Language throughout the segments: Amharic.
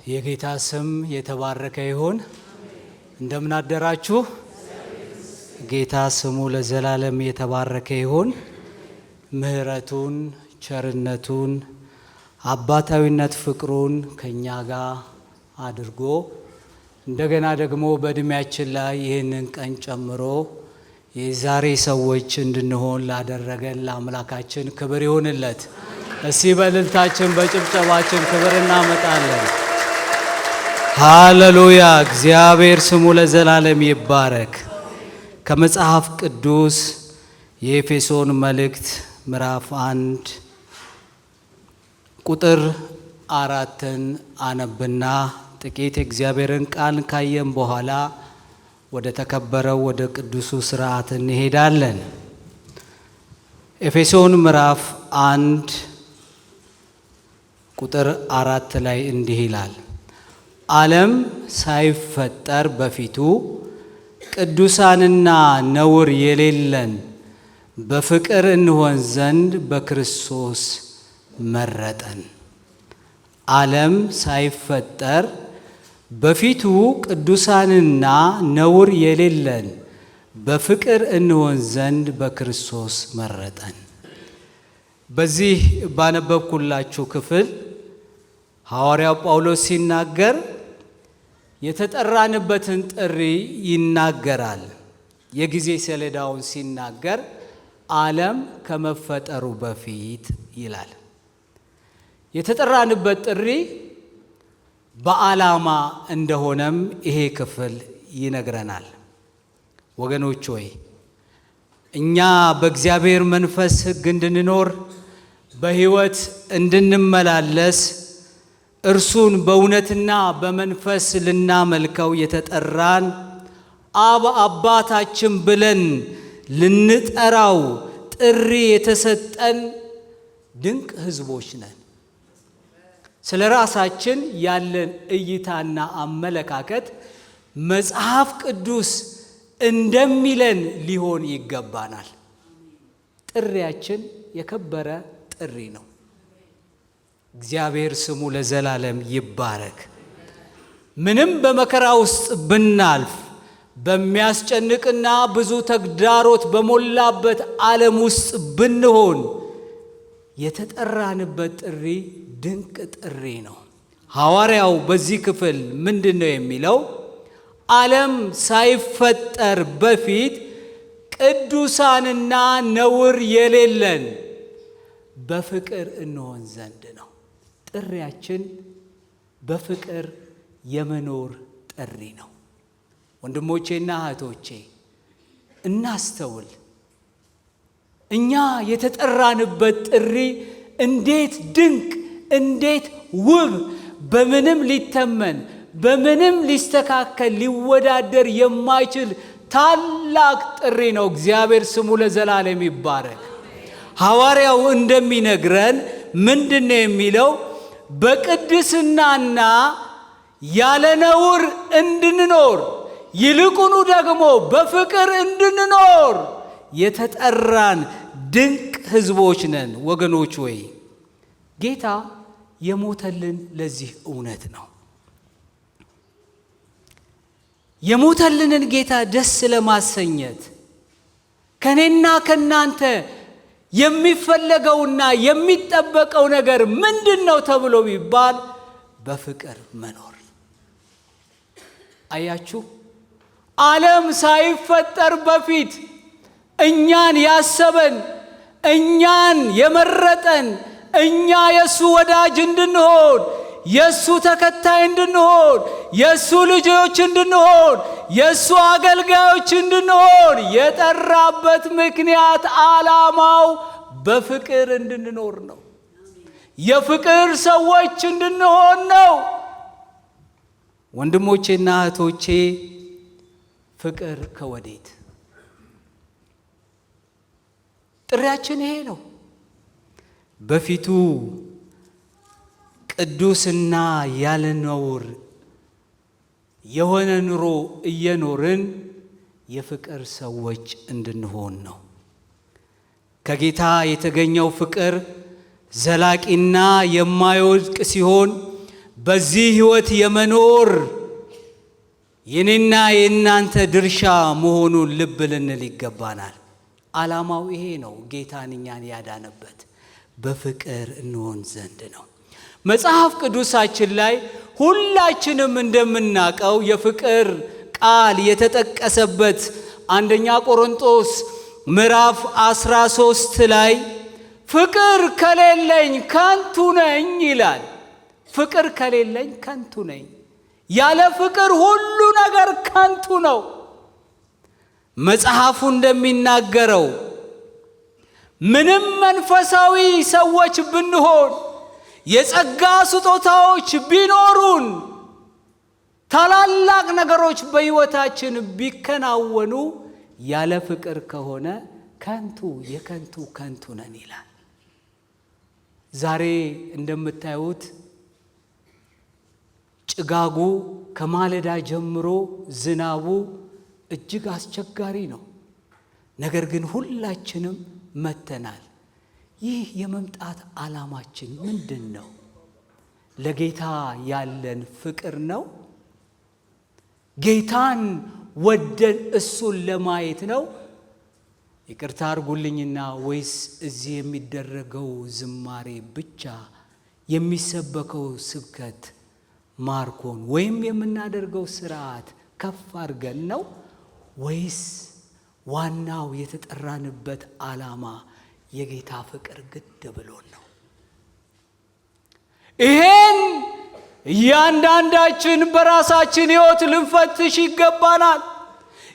የጌታ ስም የተባረከ ይሁን። እንደምን አደራችሁ? ጌታ ስሙ ለዘላለም የተባረከ ይሁን። ምሕረቱን፣ ቸርነቱን፣ አባታዊነት ፍቅሩን ከኛ ጋር አድርጎ እንደገና ደግሞ በእድሜያችን ላይ ይህንን ቀን ጨምሮ የዛሬ ሰዎች እንድንሆን ላደረገን ለአምላካችን ክብር ይሁንለት። እስቲ በእልልታችን በጭብጨባችን ክብር እናመጣለን። ሃሌሉያ! እግዚአብሔር ስሙ ለዘላለም ይባረክ። ከመጽሐፍ ቅዱስ የኤፌሶን መልእክት ምዕራፍ 1 ቁጥር 4 አነብና ጥቂት የእግዚአብሔርን ቃል ካየን በኋላ ወደ ተከበረው ወደ ቅዱሱ ሥርዓት እንሄዳለን። ኤፌሶን ምዕራፍ 1 ቁጥር 4 ላይ እንዲህ ይላል፣ ዓለም ሳይፈጠር በፊቱ ቅዱሳንና ነውር የሌለን በፍቅር እንሆን ዘንድ በክርስቶስ መረጠን። ዓለም ሳይፈጠር በፊቱ ቅዱሳንና ነውር የሌለን በፍቅር እንሆን ዘንድ በክርስቶስ መረጠን። በዚህ ባነበብኩላችሁ ክፍል ሐዋርያው ጳውሎስ ሲናገር የተጠራንበትን ጥሪ ይናገራል። የጊዜ ሰሌዳውን ሲናገር ዓለም ከመፈጠሩ በፊት ይላል። የተጠራንበት ጥሪ በዓላማ እንደሆነም ይሄ ክፍል ይነግረናል። ወገኖች ሆይ እኛ በእግዚአብሔር መንፈስ ሕግ እንድንኖር በሕይወት እንድንመላለስ እርሱን በእውነትና በመንፈስ ልናመልከው የተጠራን አባታችን ብለን ልንጠራው ጥሪ የተሰጠን ድንቅ ሕዝቦች ነን። ስለ ራሳችን ያለን እይታና አመለካከት መጽሐፍ ቅዱስ እንደሚለን ሊሆን ይገባናል። ጥሪያችን የከበረ ጥሪ ነው። እግዚአብሔር ስሙ ለዘላለም ይባረክ። ምንም በመከራ ውስጥ ብናልፍ፣ በሚያስጨንቅና ብዙ ተግዳሮት በሞላበት ዓለም ውስጥ ብንሆን የተጠራንበት ጥሪ ድንቅ ጥሪ ነው። ሐዋርያው በዚህ ክፍል ምንድን ነው የሚለው? ዓለም ሳይፈጠር በፊት ቅዱሳንና ነውር የሌለን በፍቅር እንሆን ዘንድ ነው። ጥሪያችን በፍቅር የመኖር ጥሪ ነው። ወንድሞቼና እህቶቼ እናስተውል። እኛ የተጠራንበት ጥሪ እንዴት ድንቅ፣ እንዴት ውብ፣ በምንም ሊተመን በምንም ሊስተካከል ሊወዳደር የማይችል ታላቅ ጥሪ ነው። እግዚአብሔር ስሙ ለዘላለም ይባረክ። ሐዋርያው እንደሚነግረን ምንድን ነው የሚለው? በቅድስናና ያለ ነውር እንድንኖር ይልቁኑ ደግሞ በፍቅር እንድንኖር የተጠራን ድንቅ ሕዝቦች ነን። ወገኖች ወይ ጌታ የሞተልን ለዚህ እውነት ነው። የሞተልንን ጌታ ደስ ለማሰኘት ከኔና ከናንተ የሚፈለገውና የሚጠበቀው ነገር ምንድን ነው ተብሎ ቢባል በፍቅር መኖር። አያችሁ፣ ዓለም ሳይፈጠር በፊት እኛን ያሰበን፣ እኛን የመረጠን፣ እኛ የሱ ወዳጅ እንድንሆን፣ የሱ ተከታይ እንድንሆን፣ የሱ ልጆች እንድንሆን፣ የሱ አገልጋዮች እንድንሆን የጠራበት ምክንያት ዓላማው በፍቅር እንድንኖር ነው። የፍቅር ሰዎች እንድንሆን ነው። ወንድሞቼና እህቶቼ ፍቅር ከወዴት? ጥሪያችን ይሄ ነው። በፊቱ ቅዱስና ያለ ነውር የሆነ ኑሮ እየኖርን የፍቅር ሰዎች እንድንሆን ነው። ከጌታ የተገኘው ፍቅር ዘላቂና የማይወድቅ ሲሆን በዚህ ሕይወት የመኖር የኔና የእናንተ ድርሻ መሆኑን ልብ ልንል ይገባናል። ዓላማው ይሄ ነው። ጌታን እኛን ያዳነበት በፍቅር እንሆን ዘንድ ነው። መጽሐፍ ቅዱሳችን ላይ ሁላችንም እንደምናውቀው የፍቅር ቃል የተጠቀሰበት አንደኛ ቆሮንቶስ ምዕራፍ 13 ላይ ፍቅር ከሌለኝ ከንቱ ነኝ ይላል። ፍቅር ከሌለኝ ከንቱ ነኝ። ያለ ፍቅር ሁሉ ነገር ከንቱ ነው። መጽሐፉ እንደሚናገረው ምንም መንፈሳዊ ሰዎች ብንሆን፣ የጸጋ ስጦታዎች ቢኖሩን፣ ታላላቅ ነገሮች በሕይወታችን ቢከናወኑ ያለ ፍቅር ከሆነ ከንቱ የከንቱ ከንቱ ነን ይላል። ዛሬ እንደምታዩት ጭጋጉ ከማለዳ ጀምሮ ዝናቡ እጅግ አስቸጋሪ ነው። ነገር ግን ሁላችንም መጥተናል። ይህ የመምጣት ዓላማችን ምንድን ነው? ለጌታ ያለን ፍቅር ነው? ጌታን ወደን እሱን ለማየት ነው? ይቅርታ አድርጉልኝና ወይስ እዚህ የሚደረገው ዝማሬ ብቻ የሚሰበከው ስብከት ማርኮን ወይም የምናደርገው ስርዓት ከፍ አድርገን ነው? ወይስ ዋናው የተጠራንበት ዓላማ የጌታ ፍቅር ግድ ብሎን ነው? ይሄን እያንዳንዳችን በራሳችን ሕይወት ልንፈትሽ ይገባናል።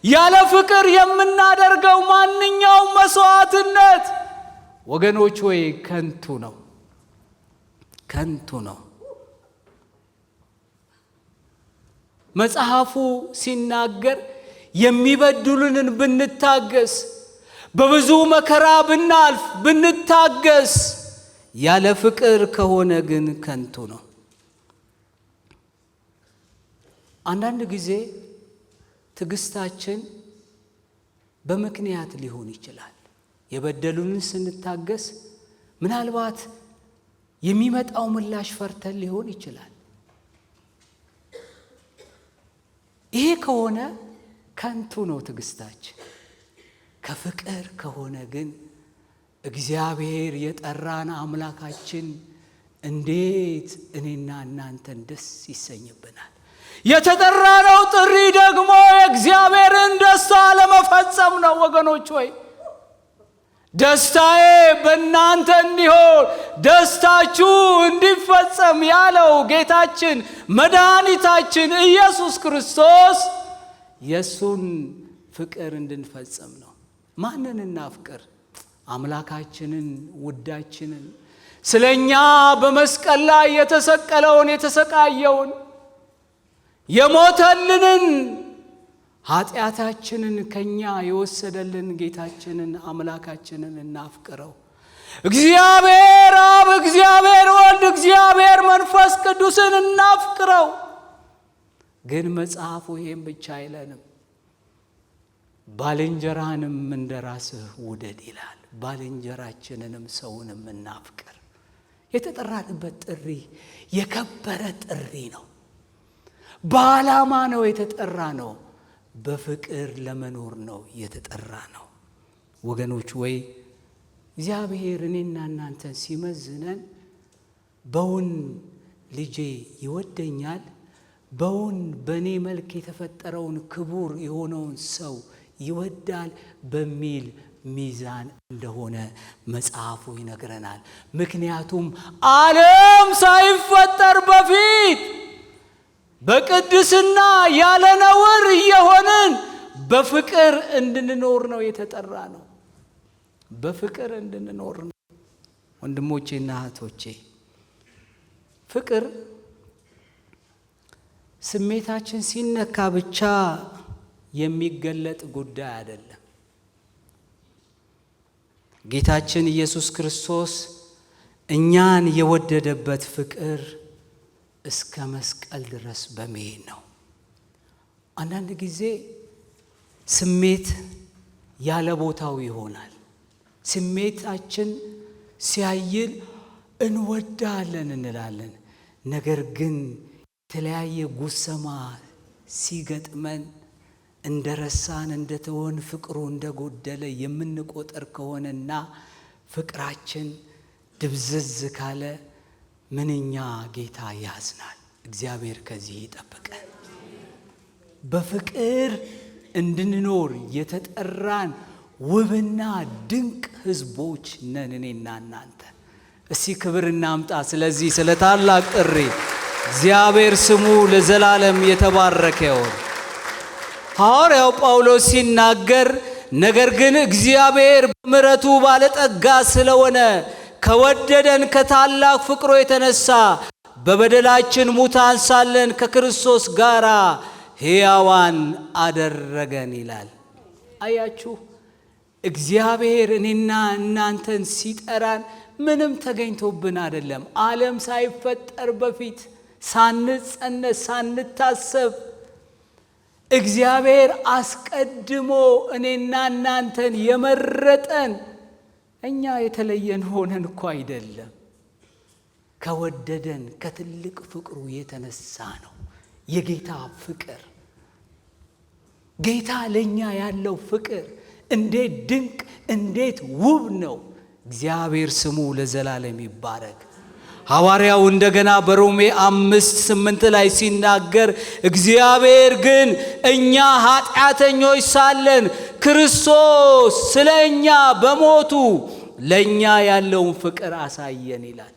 ያለ ፍቅር የምናደርገው ማንኛውም መስዋዕትነት ወገኖች ወይ ከንቱ ነው፣ ከንቱ ነው። መጽሐፉ ሲናገር የሚበድሉንን ብንታገስ፣ በብዙ መከራ ብናልፍ ብንታገስ፣ ያለ ፍቅር ከሆነ ግን ከንቱ ነው። አንዳንድ ጊዜ ትዕግስታችን በምክንያት ሊሆን ይችላል። የበደሉንን ስንታገስ ምናልባት የሚመጣው ምላሽ ፈርተን ሊሆን ይችላል። ይሄ ከሆነ ከንቱ ነው ትዕግስታችን። ከፍቅር ከሆነ ግን እግዚአብሔር የጠራን አምላካችን እንዴት እኔና እናንተን ደስ ይሰኝብናል። የተጠራነው ጥሪ ደግሞ የእግዚአብሔርን ደስታ ለመፈጸም ነው። ወገኖች ሆይ ደስታዬ በእናንተ እንዲሆን ደስታችሁ እንዲፈጸም ያለው ጌታችን መድኃኒታችን ኢየሱስ ክርስቶስ የእሱን ፍቅር እንድንፈጸም ነው። ማንን እናፍቅር? አምላካችንን፣ ውዳችንን፣ ስለኛ በመስቀል ላይ የተሰቀለውን የተሰቃየውን የሞተልንን ኃጢአታችንን ከኛ የወሰደልን ጌታችንን አምላካችንን እናፍቅረው። እግዚአብሔር አብ፣ እግዚአብሔር ወልድ፣ እግዚአብሔር መንፈስ ቅዱስን እናፍቅረው። ግን መጽሐፉ ይሄን ብቻ አይለንም። ባልንጀራንም እንደራስህ ውደድ ይላል። ባልንጀራችንንም ሰውንም እናፍቅር። የተጠራንበት ጥሪ የከበረ ጥሪ ነው። በዓላማ ነው የተጠራ ነው። በፍቅር ለመኖር ነው የተጠራ ነው። ወገኖች ወይ እግዚአብሔር እኔና እናንተን ሲመዝነን በውን ልጄ ይወደኛል፣ በውን በእኔ መልክ የተፈጠረውን ክቡር የሆነውን ሰው ይወዳል በሚል ሚዛን እንደሆነ መጽሐፉ ይነግረናል። ምክንያቱም ዓለም ሳይፈጠር በፊት በቅድስና ያለ ነውር እየሆንን በፍቅር እንድንኖር ነው የተጠራ ነው። በፍቅር እንድንኖር ነው። ወንድሞቼና እህቶቼ ፍቅር ስሜታችን ሲነካ ብቻ የሚገለጥ ጉዳይ አይደለም። ጌታችን ኢየሱስ ክርስቶስ እኛን የወደደበት ፍቅር እስከ መስቀል ድረስ በመሄድ ነው። አንዳንድ ጊዜ ስሜት ያለ ቦታው ይሆናል። ስሜታችን ሲያይል እንወዳለን እንላለን። ነገር ግን የተለያየ ጉሰማ ሲገጥመን እንደረሳን እንደተወን ፍቅሩ እንደጎደለ የምንቆጠር ከሆነና ፍቅራችን ድብዝዝ ካለ ምንኛ ጌታ ያዝናል። እግዚአብሔር ከዚህ ይጠብቀን። በፍቅር እንድንኖር የተጠራን ውብና ድንቅ ሕዝቦች ነን እኔና እናንተ። እስቲ ክብር እናምጣ ስለዚህ ስለ ታላቅ ጥሪ። እግዚአብሔር ስሙ ለዘላለም የተባረከ ይሁን። ሐዋርያው ጳውሎስ ሲናገር ነገር ግን እግዚአብሔር በምሕረቱ ባለጠጋ ስለሆነ ከወደደን ከታላቅ ፍቅሩ የተነሳ በበደላችን ሙታን ሳለን ከክርስቶስ ጋር ሕያዋን አደረገን ይላል። አያችሁ፣ እግዚአብሔር እኔና እናንተን ሲጠራን ምንም ተገኝቶብን አይደለም። ዓለም ሳይፈጠር በፊት ሳንጸነስ ሳንታሰብ እግዚአብሔር አስቀድሞ እኔና እናንተን የመረጠን እኛ የተለየን ሆነን እኮ አይደለም። ከወደደን ከትልቅ ፍቅሩ የተነሳ ነው። የጌታ ፍቅር፣ ጌታ ለኛ ያለው ፍቅር እንዴት ድንቅ እንዴት ውብ ነው። እግዚአብሔር ስሙ ለዘላለም ይባረክ። ሐዋርያው እንደገና በሮሜ 5:8 ላይ ሲናገር እግዚአብሔር ግን እኛ ኃጢአተኞች ሳለን ክርስቶስ ስለ እኛ በሞቱ ለእኛ ያለውን ፍቅር አሳየን ይላል።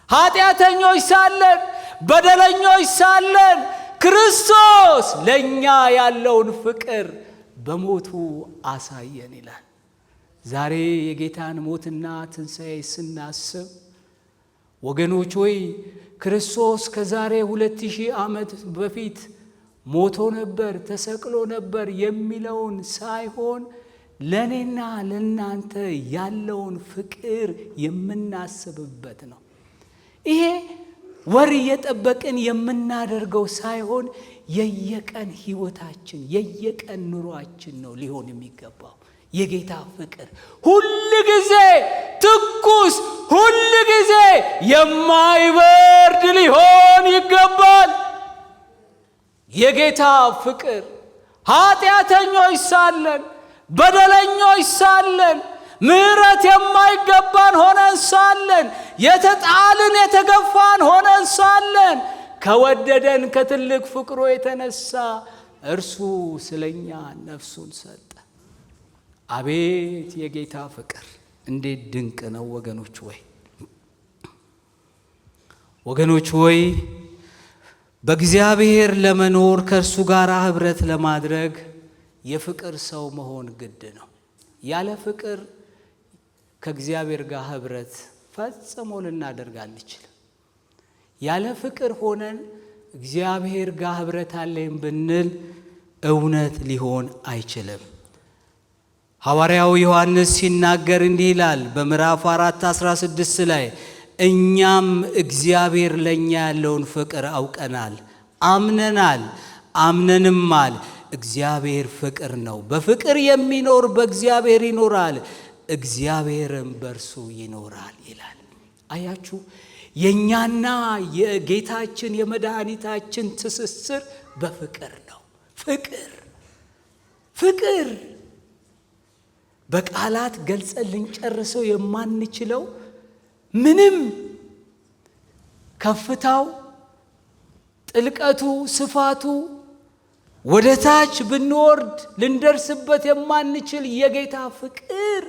ኃጢአተኞች ሳለን በደለኞች ሳለን ክርስቶስ ለእኛ ያለውን ፍቅር በሞቱ አሳየን ይላል። ዛሬ የጌታን ሞትና ትንሣኤ ስናስብ ወገኖች ሆይ ክርስቶስ ከዛሬ 2000 ዓመት በፊት ሞቶ ነበር፣ ተሰቅሎ ነበር የሚለውን ሳይሆን ለእኔና ለእናንተ ያለውን ፍቅር የምናስብበት ነው። ይሄ ወር እየጠበቅን የምናደርገው ሳይሆን የየቀን ሕይወታችን የየቀን ኑሯችን ነው ሊሆን የሚገባው። የጌታ ፍቅር ሁል ጊዜ ትኩስ፣ ሁል ጊዜ የማይበርድ ሊሆን ይገባል። የጌታ ፍቅር ኃጢአተኞች ሳለን በደለኞች ሳለን ምሕረት የማይገባን ሆነን ሳለን የተጣልን የተገፋን ሆነን ሳለን ከወደደን ከትልቅ ፍቅሩ የተነሳ እርሱ ስለኛ ነፍሱን ሰጠ። አቤት የጌታ ፍቅር እንዴት ድንቅ ነው! ወገኖች ሆይ በእግዚአብሔር ለመኖር ከእርሱ ጋር ኅብረት ለማድረግ የፍቅር ሰው መሆን ግድ ነው። ያለ ፍቅር ከእግዚአብሔር ጋር ኅብረት ፈጽሞ ልናደርግ አንችልም። ያለ ፍቅር ሆነን እግዚአብሔር ጋር ኅብረት አለኝ ብንል እውነት ሊሆን አይችልም። ሐዋርያው ዮሐንስ ሲናገር እንዲህ ይላል በምዕራፍ 4:16 ላይ እኛም እግዚአብሔር ለኛ ያለውን ፍቅር አውቀናል፣ አምነንማል። እግዚአብሔር ፍቅር ነው። በፍቅር የሚኖር በእግዚአብሔር ይኖራል፣ እግዚአብሔርም በእርሱ ይኖራል ይላል። አያችሁ፣ የኛና የጌታችን የመድኃኒታችን ትስስር በፍቅር ነው። ፍቅር በቃላት ገልጸን ልንጨርሰው የማንችለው ምንም ከፍታው፣ ጥልቀቱ፣ ስፋቱ ወደ ታች ብንወርድ ልንደርስበት የማንችል የጌታ ፍቅር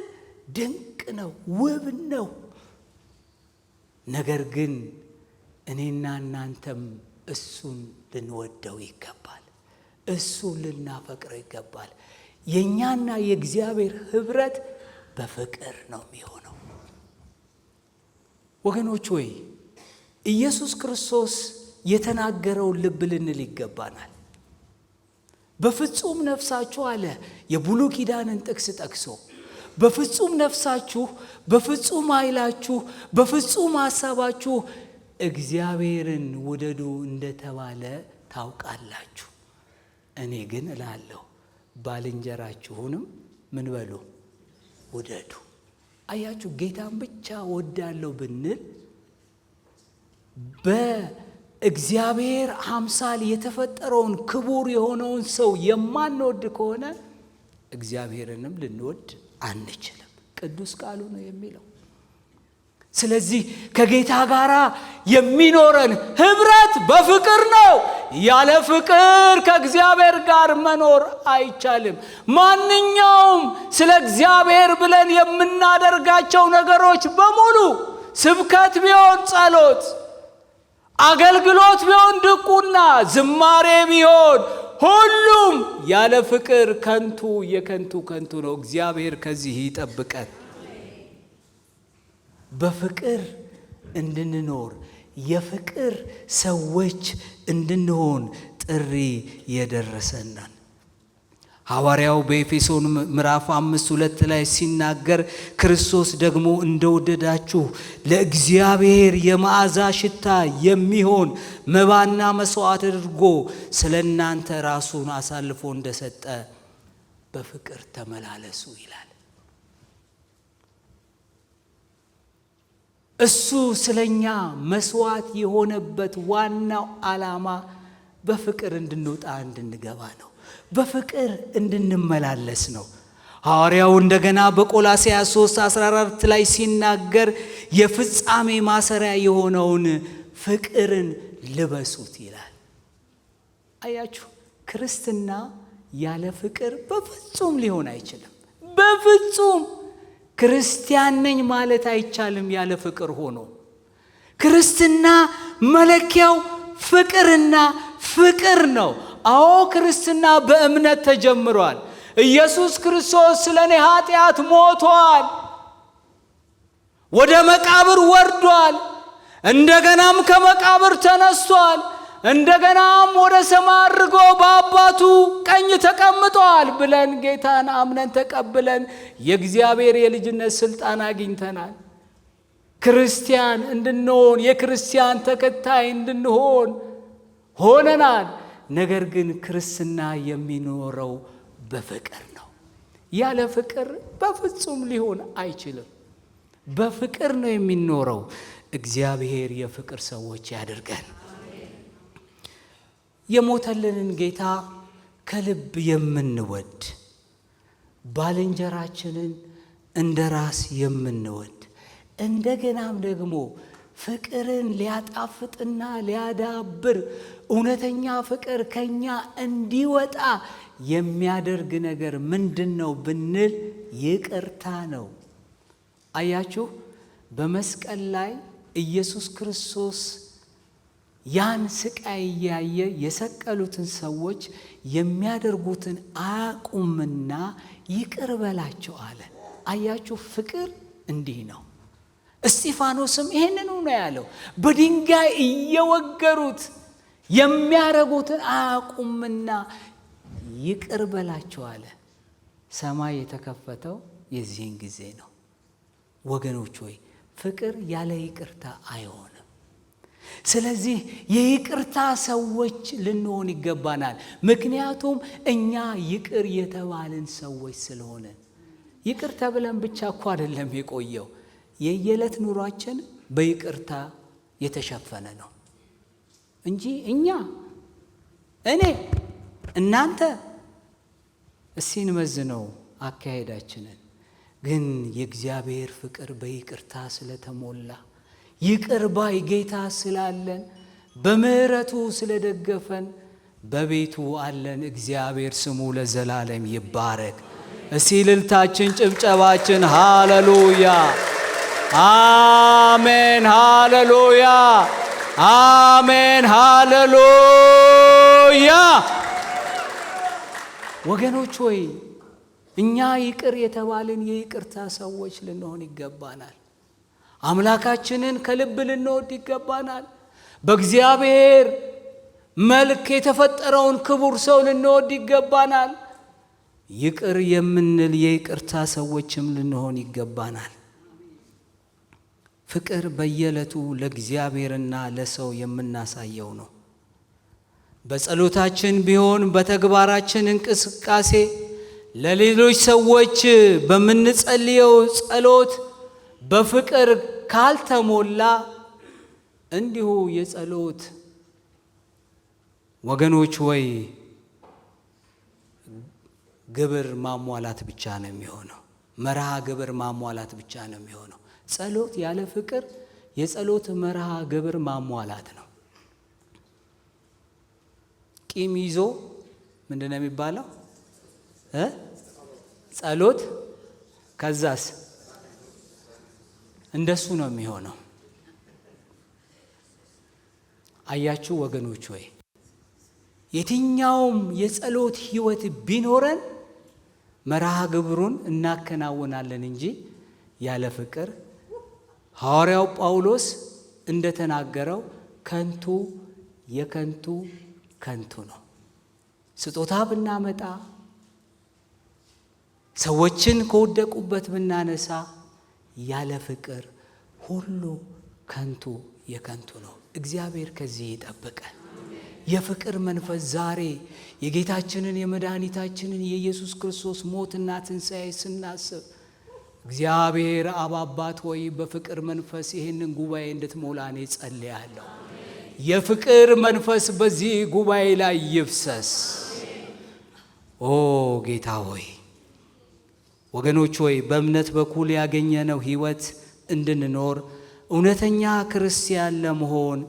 ድንቅ ነው፣ ውብ ነው። ነገር ግን እኔና እናንተም እሱን ልንወደው ይገባል፣ እሱን ልናፈቅረው ይገባል። የኛና የእግዚአብሔር ኅብረት በፍቅር ነው የሚሆነው። ወገኖች ሆይ ኢየሱስ ክርስቶስ የተናገረውን ልብ ልንል ይገባናል። በፍጹም ነፍሳችሁ አለ። የብሉይ ኪዳንን ጥቅስ ጠቅሶ በፍጹም ነፍሳችሁ፣ በፍጹም ኃይላችሁ፣ በፍጹም ሐሳባችሁ እግዚአብሔርን ውደዱ እንደተባለ ታውቃላችሁ። እኔ ግን እላለሁ ባልንጀራችሁንም ምን በሉ? ውደዱ። አያችሁ፣ ጌታን ብቻ ወዳለሁ ብንል በእግዚአብሔር አምሳል የተፈጠረውን ክቡር የሆነውን ሰው የማንወድ ከሆነ እግዚአብሔርንም ልንወድ አንችልም። ቅዱስ ቃሉ ነው የሚለው። ስለዚህ ከጌታ ጋር የሚኖረን ህብረት በፍቅር ነው። ያለ ፍቅር ከእግዚአብሔር ጋር መኖር አይቻልም። ማንኛውም ስለ እግዚአብሔር ብለን የምናደርጋቸው ነገሮች በሙሉ ስብከት ቢሆን ጸሎት፣ አገልግሎት ቢሆን ድቁና፣ ዝማሬ ቢሆን ሁሉም ያለ ፍቅር ከንቱ የከንቱ ከንቱ ነው። እግዚአብሔር ከዚህ ይጠብቀን። በፍቅር እንድንኖር የፍቅር ሰዎች እንድንሆን ጥሪ የደረሰናል። ሐዋርያው በኤፌሶን ምዕራፍ 5:2 ላይ ሲናገር ክርስቶስ ደግሞ እንደወደዳችሁ ለእግዚአብሔር የመዓዛ ሽታ የሚሆን መባና መስዋዕት አድርጎ ስለ እናንተ ራሱን አሳልፎ እንደሰጠ በፍቅር ተመላለሱ ይላል። እሱ ስለኛ መስዋዕት የሆነበት ዋናው ዓላማ በፍቅር እንድንወጣ እንድንገባ ነው። በፍቅር እንድንመላለስ ነው። ሐዋርያው እንደገና በቆላስይስ 3:14 ላይ ሲናገር የፍጻሜ ማሰሪያ የሆነውን ፍቅርን ልበሱት ይላል። አያችሁ፣ ክርስትና ያለ ፍቅር በፍጹም ሊሆን አይችልም። በፍጹም ክርስቲያን ነኝ ማለት አይቻልም ያለ ፍቅር ሆኖ። ክርስትና መለኪያው ፍቅርና ፍቅር ነው። አዎ ክርስትና በእምነት ተጀምሯል። ኢየሱስ ክርስቶስ ስለ እኔ ኃጢአት ሞቷል፣ ወደ መቃብር ወርዷል፣ እንደገናም ከመቃብር ተነስቷል፣ እንደገናም ወደ ሰማይ አርጎ በአባቱ ቀኝ ተቀምጧል ብለን ጌታን አምነን ተቀብለን የእግዚአብሔር የልጅነት ስልጣን አግኝተናል። ክርስቲያን እንድንሆን የክርስቲያን ተከታይ እንድንሆን ሆነናል። ነገር ግን ክርስትና የሚኖረው በፍቅር ነው። ያለ ፍቅር በፍጹም ሊሆን አይችልም። በፍቅር ነው የሚኖረው። እግዚአብሔር የፍቅር ሰዎች ያድርገን። የሞተልንን ጌታ ከልብ የምንወድ፣ ባልንጀራችንን እንደ ራስ የምንወድ፣ እንደገናም ደግሞ ፍቅርን ሊያጣፍጥና ሊያዳብር እውነተኛ ፍቅር ከኛ እንዲወጣ የሚያደርግ ነገር ምንድነው ብንል ይቅርታ ነው። አያችሁ፣ በመስቀል ላይ ኢየሱስ ክርስቶስ ያን ስቃይ እያየ የሰቀሉትን ሰዎች የሚያደርጉትን አያውቁምና ይቅር በላቸው አለ። አያችሁ፣ ፍቅር እንዲህ ነው። እስጢፋኖስም ይሄንን ነው ያለው። በድንጋይ እየወገሩት የሚያረጉትን አያውቁምና ይቅር በላቸው አለ። ሰማይ የተከፈተው የዚህን ጊዜ ነው። ወገኖች ሆይ ፍቅር ያለ ይቅርታ አይሆንም። ስለዚህ የይቅርታ ሰዎች ልንሆን ይገባናል። ምክንያቱም እኛ ይቅር የተባልን ሰዎች ስለሆነ። ይቅር ተብለን ብቻ እኮ አይደለም የቆየው፣ የየዕለት ኑሯችን በይቅርታ የተሸፈነ ነው እንጂ እኛ፣ እኔ፣ እናንተ እስኪ እንመዝነው አካሄዳችንን። ግን የእግዚአብሔር ፍቅር በይቅርታ ስለተሞላ ይቅር ባይ ጌታ ስላለን በምሕረቱ ስለደገፈን በቤቱ አለን። እግዚአብሔር ስሙ ለዘላለም ይባረክ። እስቲ እልልታችን፣ ጭብጨባችን ሃሌሉያ፣ አሜን፣ ሃሌሉያ፣ አሜን፣ ሃሌሉያ። ወገኖች ሆይ እኛ ይቅር የተባልን የይቅርታ ሰዎች ልንሆን ይገባናል። አምላካችንን ከልብ ልንወድ ይገባናል። በእግዚአብሔር መልክ የተፈጠረውን ክቡር ሰው ልንወድ ይገባናል። ይቅር የምንል የይቅርታ ሰዎችም ልንሆን ይገባናል። ፍቅር በየዕለቱ ለእግዚአብሔርና ለሰው የምናሳየው ነው። በጸሎታችን ቢሆን በተግባራችን እንቅስቃሴ ለሌሎች ሰዎች በምንጸልየው ጸሎት በፍቅር ካልተሞላ እንዲሁ የጸሎት ወገኖች ወይ ግብር ማሟላት ብቻ ነው የሚሆነው። መርሃ ግብር ማሟላት ብቻ ነው የሚሆነው። ጸሎት ያለ ፍቅር የጸሎት መርሃ ግብር ማሟላት ነው። ቂም ይዞ ምንድን ነው የሚባለው? ጸሎት ከዛስ እንደሱ ነው የሚሆነው። አያችሁ ወገኖች ወይ የትኛውም የጸሎት ህይወት ቢኖረን መርሃ ግብሩን እናከናውናለን እንጂ ያለ ፍቅር ሐዋርያው ጳውሎስ እንደተናገረው ከንቱ የከንቱ ከንቱ ነው። ስጦታ ብናመጣ ሰዎችን ከወደቁበት ብናነሳ ያለ ፍቅር ሁሉ ከንቱ የከንቱ ነው። እግዚአብሔር ከዚህ ይጠብቀን። የፍቅር መንፈስ ዛሬ የጌታችንን የመድኃኒታችንን የኢየሱስ ክርስቶስ ሞትና ትንሣኤ ስናስብ እግዚአብሔር አብ አባት ሆይ በፍቅር መንፈስ ይህንን ጉባኤ እንድትሞላ እኔ ጸልያለሁ። የፍቅር መንፈስ በዚህ ጉባኤ ላይ ይፍሰስ። ኦ ጌታ ሆይ ወገኖች ሆይ በእምነት በኩል ያገኘነው ህይወት እንድንኖር እውነተኛ ክርስቲያን ለመሆን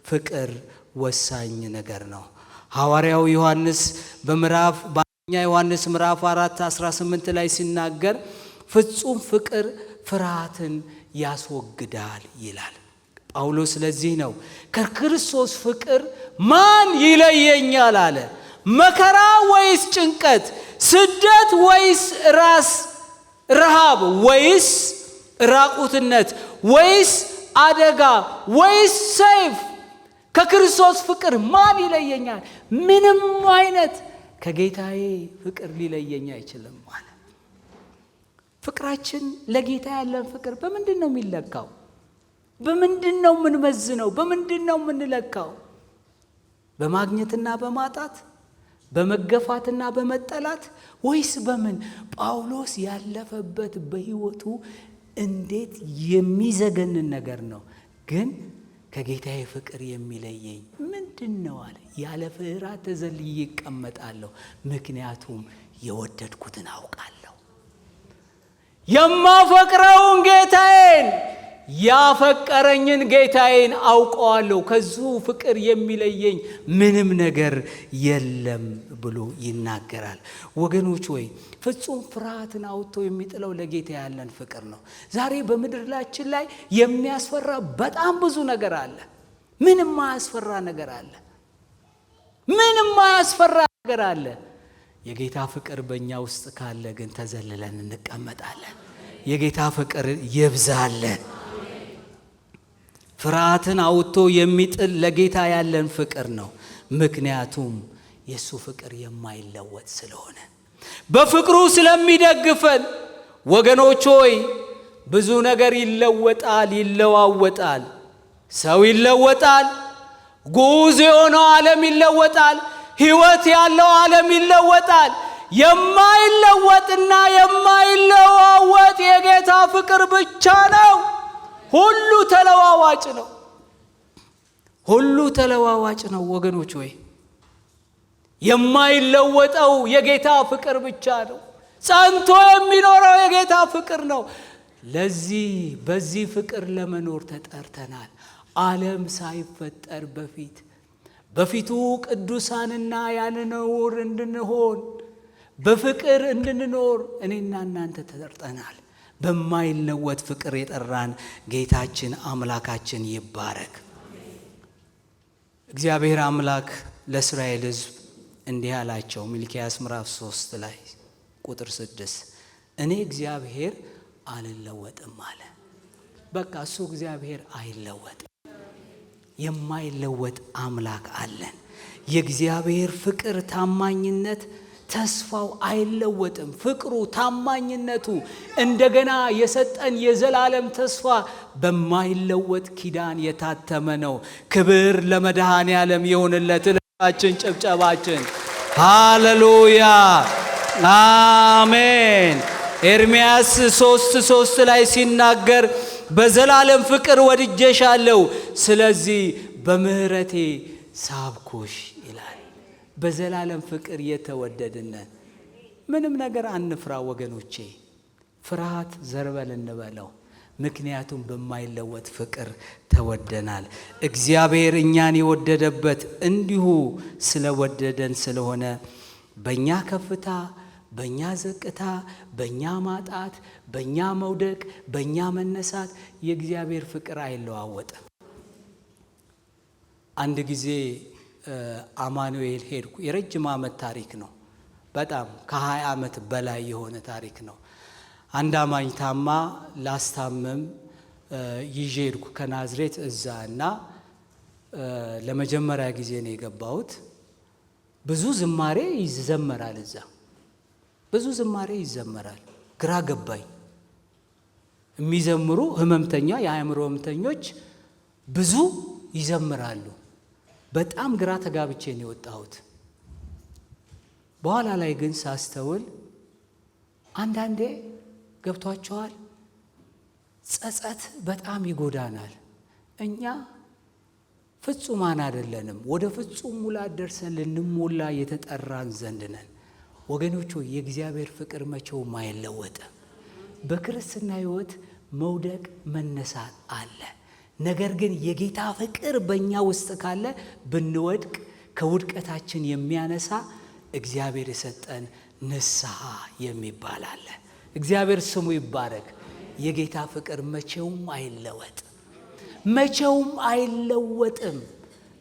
ፍቅር ወሳኝ ነገር ነው። ሐዋርያው ዮሐንስ በአንደኛ ዮሐንስ ምዕራፍ 4:18 ላይ ሲናገር ፍጹም ፍቅር ፍርሃትን ያስወግዳል ይላል። ጳውሎስ ለዚህ ነው ከክርስቶስ ፍቅር ማን ይለየኛል አለ። መከራ ወይስ ጭንቀት፣ ስደት ወይስ ረሃብ ወይስ ራቁትነት ወይስ አደጋ ወይስ ሰይፍ ከክርስቶስ ፍቅር ማን ይለየኛል? ምንም አይነት ከጌታዬ ፍቅር ሊለየኝ አይችልም ማለት። ፍቅራችን ለጌታ ያለን ፍቅር በምንድን ነው የሚለካው? በምንድን ነው የምንመዝነው? በምንድን ነው የምንለካው? በማግኘትና በማጣት፣ በመገፋትና በመጠላት ወይስ በምን? ጳውሎስ ያለፈበት በህይወቱ እንዴት የሚዘገንን ነገር ነው። ግን ከጌታዬ ፍቅር የሚለየኝ ምንድን ነው አለ። ያለ ፍርሃት ተዘልዬ እቀመጣለሁ፣ ምክንያቱም የወደድኩትን አውቃለሁ። የማፈቅረውን ጌታዬን ያፈቀረኝን ጌታዬን አውቀዋለሁ። ከዙ ፍቅር የሚለየኝ ምንም ነገር የለም ብሎ ይናገራል። ወገኖች ወይ ፍጹም ፍርሃትን አውጥቶ የሚጥለው ለጌታ ያለን ፍቅር ነው። ዛሬ በምድራችን ላይ የሚያስፈራ በጣም ብዙ ነገር አለ። ምንም ማያስፈራ ነገር አለ። ምንም ማያስፈራ ነገር አለ። የጌታ ፍቅር በእኛ ውስጥ ካለ ግን ተዘልለን እንቀመጣለን። የጌታ ፍቅር ይብዛለን። ፍርሃትን አውጥቶ የሚጥል ለጌታ ያለን ፍቅር ነው። ምክንያቱም የሱ ፍቅር የማይለወጥ ስለሆነ በፍቅሩ ስለሚደግፈን። ወገኖች ሆይ ብዙ ነገር ይለወጣል፣ ይለዋወጣል። ሰው ይለወጣል። ጉዝ የሆነው ዓለም ይለወጣል። ሕይወት ያለው ዓለም ይለወጣል። የማይለወጥና የማይለዋወጥ የጌታ ፍቅር ብቻ ነው። ሁሉ ተለዋዋጭ ነው። ሁሉ ተለዋዋጭ ነው ወገኖች ሆይ የማይለወጠው የጌታ ፍቅር ብቻ ነው። ጸንቶ የሚኖረው የጌታ ፍቅር ነው። በዚህ ፍቅር ለመኖር ተጠርተናል። ዓለም ሳይፈጠር በፊቱ ቅዱሳንና ያለ ነውር እንድንሆን በፍቅር እንድንኖር እኔና እናንተ ተጠርተናል። በማይለወጥ ፍቅር የጠራን ጌታችን አምላካችን ይባረክ። እግዚአብሔር አምላክ ለእስራኤል ሕዝብ እንዲህ አላቸው። ሚልክያስ ምዕራፍ 3 ላይ ቁጥር 6 እኔ እግዚአብሔር አልለወጥም አለ። በቃ እሱ እግዚአብሔር አይለወጥም። የማይለወጥ አምላክ አለን። የእግዚአብሔር ፍቅር ታማኝነት ተስፋው አይለወጥም። ፍቅሩ ታማኝነቱ እንደገና የሰጠን የዘላለም ተስፋ በማይለወጥ ኪዳን የታተመ ነው። ክብር ለመድኃኔዓለም ይሁንለት። ልባችን ጭብጨባችን ሃሌሉያ አሜን። ኤርምያስ 3:3 ላይ ሲናገር በዘላለም ፍቅር ወድጄሻለሁ፣ ስለዚህ በምህረቴ ሳብኩሽ ይላል። በዘላለም ፍቅር የተወደድን ምንም ነገር አንፍራ ወገኖቼ። ፍርሃት ዘርበል እንበለው፣ ምክንያቱም በማይለወጥ ፍቅር ተወደናል። እግዚአብሔር እኛን የወደደበት እንዲሁ ስለወደደን ስለሆነ በእኛ ከፍታ፣ በእኛ ዝቅታ፣ በእኛ ማጣት፣ በእኛ መውደቅ፣ በእኛ መነሳት የእግዚአብሔር ፍቅር አይለዋወጥም። አንድ ጊዜ አማኑኤል ሄድኩ። የረጅም ዓመት ታሪክ ነው። በጣም ከ20 ዓመት በላይ የሆነ ታሪክ ነው። አንድ አማኝ ታማ ላስታመም ይዤ ሄድኩ ከናዝሬት እዛ እና ለመጀመሪያ ጊዜ ነው የገባሁት። ብዙ ዝማሬ ይዘመራል እዛ፣ ብዙ ዝማሬ ይዘመራል። ግራ ገባኝ። የሚዘምሩ ህመምተኛ፣ የአእምሮ ህመምተኞች ብዙ ይዘምራሉ። በጣም ግራ ተጋብቼ ነው የወጣሁት። በኋላ ላይ ግን ሳስተውል አንዳንዴ ገብቷቸዋል፣ ጸጸት በጣም ይጎዳናል። እኛ ፍጹማን አይደለንም። ወደ ፍጹም ሙላት ደርሰን ልንሞላ የተጠራን ዘንድ ነን። ወገኖቹ የእግዚአብሔር ፍቅር መቼውም አይለወጥም። በክርስትና ሕይወት መውደቅ መነሳት አለ። ነገር ግን የጌታ ፍቅር በእኛ ውስጥ ካለ ብንወድቅ ከውድቀታችን የሚያነሳ እግዚአብሔር የሰጠን ንስሐ የሚባል አለ። እግዚአብሔር ስሙ ይባረክ። የጌታ ፍቅር መቼውም አይለወጥም፣ መቼውም አይለወጥም።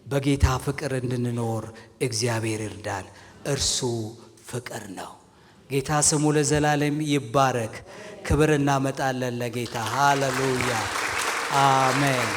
በጌታ ፍቅር እንድንኖር እግዚአብሔር ይርዳን። እርሱ ፍቅር ነው። ጌታ ስሙ ለዘላለም ይባረክ። ክብር እናመጣለን ለጌታ። ሃሌሉያ አሜን።